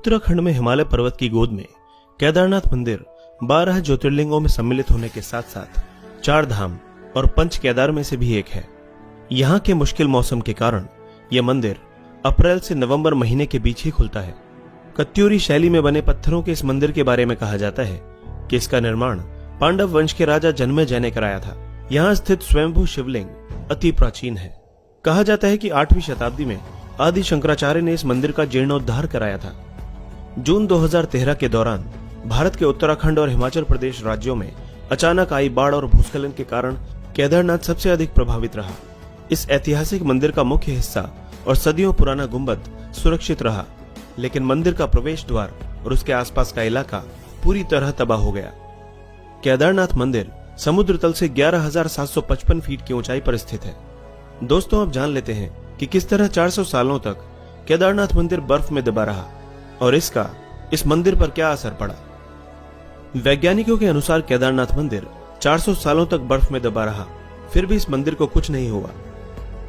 उत्तराखंड में हिमालय पर्वत की गोद में केदारनाथ मंदिर 12 ज्योतिर्लिंगों में सम्मिलित होने के साथ साथ 4 धाम और पंच केदार में से भी एक है। यहाँ के मुश्किल मौसम के कारण यह मंदिर अप्रैल से नवंबर महीने के बीच ही खुलता है। कत्यूरी शैली में बने पत्थरों के इस मंदिर के बारे में कहा जाता है कि इसका निर्माण पांडव वंश के राजा जन्मेजय ने कराया था। यहाँ स्थित स्वयंभू शिवलिंग अति प्राचीन है। कहा जाता है कि 8वीं शताब्दी में आदि शंकराचार्य ने इस मंदिर का जीर्णोद्धार कराया था। जून 2013 के दौरान भारत के उत्तराखंड और हिमाचल प्रदेश राज्यों में अचानक आई बाढ़ और भूस्खलन के कारण केदारनाथ सबसे अधिक प्रभावित रहा। इस ऐतिहासिक मंदिर का मुख्य हिस्सा और सदियों पुराना गुंबद सुरक्षित रहा, लेकिन मंदिर का प्रवेश द्वार और उसके आसपास का इलाका पूरी तरह तबाह हो गया। केदारनाथ मंदिर समुद्र तल से 11,755 फीट की ऊंचाई पर स्थित है। दोस्तों, अब जान लेते हैं कि किस तरह 400 सालों तक केदारनाथ मंदिर बर्फ में दबा रहा और इसका इस मंदिर पर क्या असर पड़ा। वैज्ञानिकों के अनुसार केदारनाथ मंदिर 400 सालों तक बर्फ में दबा रहा, फिर भी इस मंदिर को कुछ नहीं हुआ।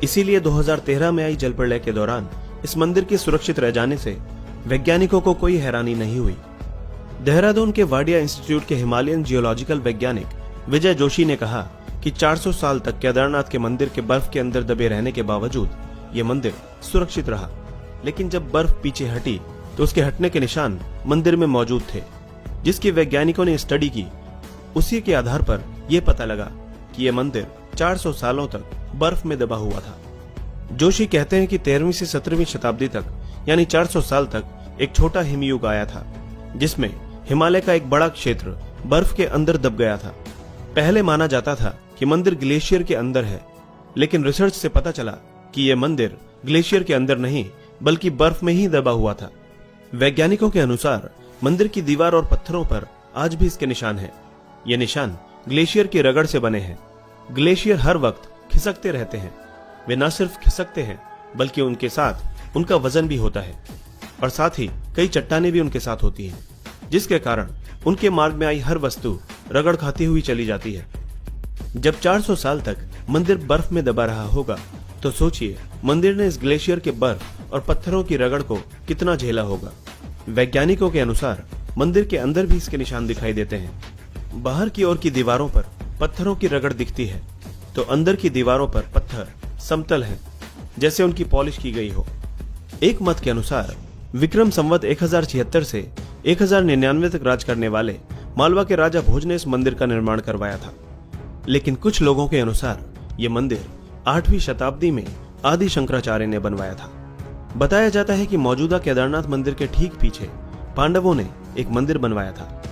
इसीलिए 2013 में आई जलप्रलय के दौरान इस मंदिर के सुरक्षित रह जाने से वैज्ञानिकों को कोई हैरानी नहीं हुई। देहरादून के वाडिया इंस्टीट्यूट के हिमालयन जियोलॉजिकल वैज्ञानिक विजय जोशी ने कहा कि 400 साल तक केदारनाथ के मंदिर के बर्फ के अंदर दबे रहने के बावजूद ये मंदिर सुरक्षित रहा, लेकिन जब बर्फ पीछे हटी तो उसके हटने के निशान मंदिर में मौजूद थे, जिसकी वैज्ञानिकों ने स्टडी की। उसी के आधार पर यह पता लगा कि यह मंदिर 400 सालों तक बर्फ में दबा हुआ था। जोशी कहते हैं कि 13वीं से 17वीं शताब्दी तक यानी 400 साल तक एक छोटा हिमयुग आया था, जिसमें हिमालय का एक बड़ा क्षेत्र बर्फ के अंदर दब गया था। पहले माना जाता था कि मंदिर ग्लेशियर के अंदर है, लेकिन रिसर्च से पता चला कि यह मंदिर ग्लेशियर के अंदर नहीं बल्कि बर्फ में ही दबा हुआ था। वैज्ञानिकों के अनुसार मंदिर की दीवार और पत्थरों पर आज भी इसके निशान हैं। ये निशान ग्लेशियर की रगड़ से बने हैं। ग्लेशियर हर वक्त खिसकते रहते हैं। वे न सिर्फ खिसकते हैं बल्कि उनके साथ उनका वजन भी होता है और साथ ही कई चट्टानें भी उनके साथ होती हैं, जिसके कारण उनके मार्ग में आई हर वस्तु रगड़ खाती हुई चली जाती है। जब 400 साल तक मंदिर बर्फ में दबा रहा होगा तो सोचिए मंदिर ने इस ग्लेशियर के बर्फ और पत्थरों की रगड़ को कितना झेला होगा। वैज्ञानिकों के अनुसार मंदिर के अंदर भी इसके निशान दिखाई देते हैं। बाहर की ओर की दीवारों पर पत्थरों की रगड़ दिखती है तो अंदर की दीवारों पर पत्थर समतल हैं, जैसे उनकी पॉलिश की गई हो। एक मत के अनुसार विक्रम संवत 1076 से 1099 तक राज करने वाले मालवा के राजा भोज ने इस मंदिर का निर्माण करवाया था, लेकिन कुछ लोगों के अनुसार यह मंदिर 8वीं शताब्दी में आदि शंकराचार्य ने बनवाया था। बताया जाता है कि मौजूदा केदारनाथ मंदिर के ठीक पीछे पांडवों ने एक मंदिर बनवाया था,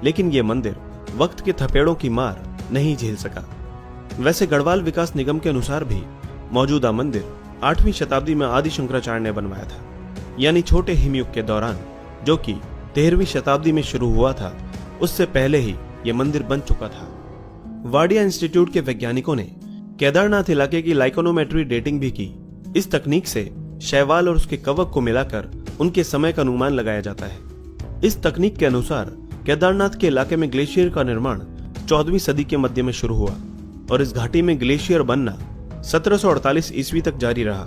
लेकिन यह मंदिर वक्त के थपेड़ों की मार नहीं झेल सका। वैसे गढ़वाल विकास निगम के अनुसार भी मौजूदा मंदिर 8वीं शताब्दी में आदि शंकराचार्य ने बनवाया था, यानी छोटे हिमयुग के दौरान, जो कि 13वीं शताब्दी में शुरू हुआ था, उससे पहले ही यह मंदिर बन चुका था। वाडिया इंस्टीट्यूट के वैज्ञानिकों ने केदारनाथ इलाके की लाइकोनोमेट्री डेटिंग भी की। इस तकनीक से शैवाल और उसके कवक को मिलाकर उनके समय का अनुमान लगाया जाता है। इस तकनीक के अनुसार केदारनाथ के इलाके में ग्लेशियर का निर्माण 14वीं सदी के मध्य में शुरू हुआ और इस घाटी में ग्लेशियर बनना 1748 ईस्वी तक जारी रहा,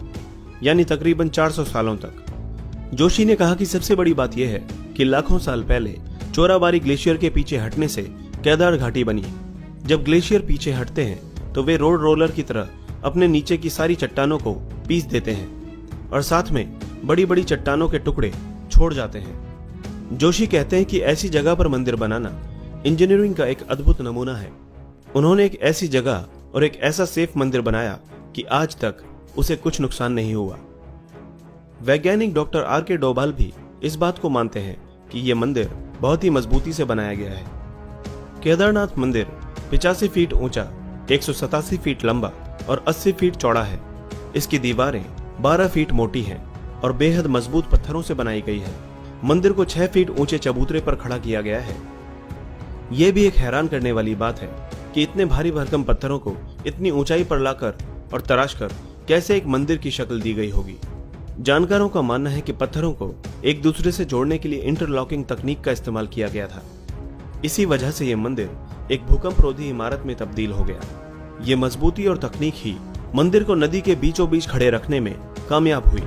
यानी तकरीबन 400 सालों तक। जोशी ने कहा कि सबसे बड़ी बात यह है कि लाखों साल पहले चोराबारी ग्लेशियर के पीछे हटने से केदार घाटी बनी। जब ग्लेशियर पीछे हटते हैं तो वे रोड रोलर की तरह अपने नीचे की सारी चट्टानों को पीस देते हैं और साथ में बड़ी बड़ी चट्टानों के टुकड़े छोड़ जाते हैं। जोशी कहते हैं कि ऐसी जगह पर मंदिर बनाना इंजीनियरिंग का एक अद्भुत नमूना है। उन्होंने एक ऐसी जगह और एक ऐसा सेफ मंदिर बनाया कि आज तक उसे कुछ नुकसान नहीं हुआ। वैज्ञानिक डॉक्टर R.K. डोभाल भी इस बात को मानते हैं कि यह मंदिर बहुत ही मजबूती से बनाया गया है। केदारनाथ मंदिर 85 फीट ऊंचा, 187 फीट लंबा और 80 फीट चौड़ा है। इसकी दीवारें 12 फीट मोटी हैं और बेहद मजबूत पत्थरों से बनाई गई है। मंदिर को 6 फीट ऊंचे चबूतरे पर खड़ा किया गया है। यह भी एक हैरान करने वाली बात है कि इतने भारी भरकम पत्थरों को इतनी ऊंचाई पर लाकर और तराशकर कैसे एक मंदिर की शक्ल दी गई होगी। जानकारों का मानना है कि पत्थरों को एक दूसरे से जोड़ने के लिए इंटरलॉकिंग तकनीक का इस्तेमाल किया गया था। इसी वजह से यह मंदिर एक भूकंपरोधी इमारत में तब्दील हो गया। ये मजबूती और तकनीक ही मंदिर को नदी के बीचों बीच खड़े रखने में कामयाब हुई।